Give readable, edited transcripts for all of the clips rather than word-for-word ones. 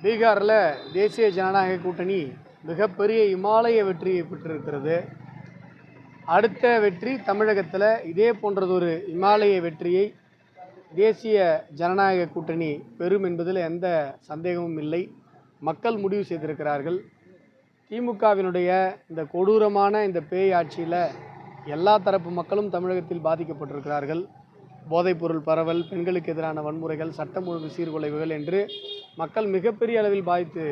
பீகாரில் தேசிய ஜனநாயக கூட்டணி மிகப்பெரிய இமாலய வெற்றியை பெற்றிருக்கிறது. அடுத்த வெற்றி தமிழகத்தில் இதே போன்றதொரு இமாலய வெற்றியை தேசிய ஜனநாயக கூட்டணி பெறும் என்பதில் எந்த சந்தேகமும் இல்லை. மக்கள் முடிவு செய்திருக்கிறார்கள். திமுகவினுடைய இந்த கொடூரமான இந்த பேய் ஆட்சியில் எல்லா தரப்பு மக்களும் தமிழகத்தில் பாதிக்கப்பட்டிருக்கிறார்கள். போதைப்பொருள் பரவல், பெண்களுக்கு எதிரான வன்முறைகள், சட்டம் ஒழுங்கு சீர்குலைவுகள் என்று மக்கள் மிகப்பெரிய அளவில் பாதித்து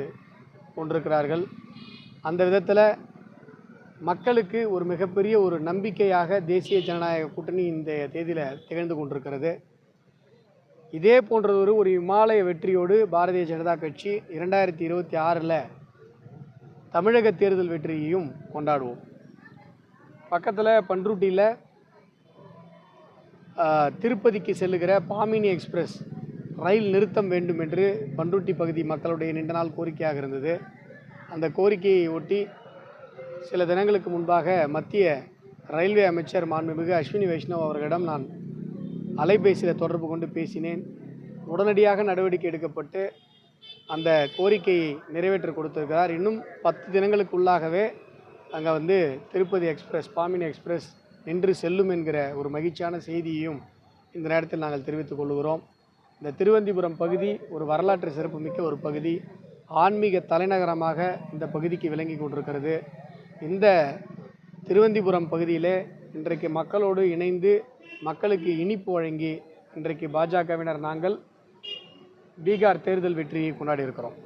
கொண்டிருக்கிறார்கள். அந்த விதத்தில் மக்களுக்கு ஒரு மிகப்பெரிய ஒரு நம்பிக்கையாக தேசிய ஜனநாயக கூட்டணி இந்த தேதியில் திகழ்ந்து கொண்டிருக்கிறது. இதே போன்றதொரு ஒரு இமாலய வெற்றியோடு பாரதிய ஜனதா கட்சி 2026 தமிழக தேர்தல் வெற்றியையும் கொண்டாடுவோம். பக்கத்தில் பண்ருட்டியில் திருப்பதிக்கு செல்லுகிற பாமினி எக்ஸ்பிரஸ் ரயில் நிறுத்தம் வேண்டும் என்று பண்ருட்டி பகுதி மக்களுடைய நீண்ட நாள் கோரிக்கையாக இருந்தது. அந்த கோரிக்கையை ஒட்டி சில தினங்களுக்கு முன்பாக மத்திய ரயில்வே அமைச்சர் மாண்புமிகு அஸ்வினி வைஷ்ணவ் அவர்களிடம் நான் அலைபேசியில் தொடர்பு கொண்டு பேசினேன். உடனடியாக நடவடிக்கை எடுக்கப்பட்டு அந்த கோரிக்கையை நிறைவேற்ற கொடுத்திருக்கிறார். இன்னும் 10 தினங்களுக்குள்ளாகவே அங்கே திருப்பதி எக்ஸ்பிரஸ், பாமினி எக்ஸ்பிரஸ் நின்று செல்லும் என்கிற ஒரு மகிழ்ச்சியான செய்தியையும் இந்த நேரத்தில் நாங்கள் தெரிவித்துக் கொள்கிறோம். இந்த திருவந்திபுரம் பகுதி ஒரு வரலாற்று சிறப்புமிக்க ஒரு பகுதி. ஆன்மீக தலைநகரமாக இந்த பகுதிக்கு விளங்கி கொண்டிருக்கிறது. இந்த திருவந்திபுரம் பகுதியிலே இன்றைக்கு மக்களோடு இணைந்து மக்களுக்கு இனிப்பு வழங்கி இன்றைக்கு பாஜகவினர் நாங்கள் பீகார் தேர்தல் வெற்றியை கொண்டாடி இருக்கிறோம்.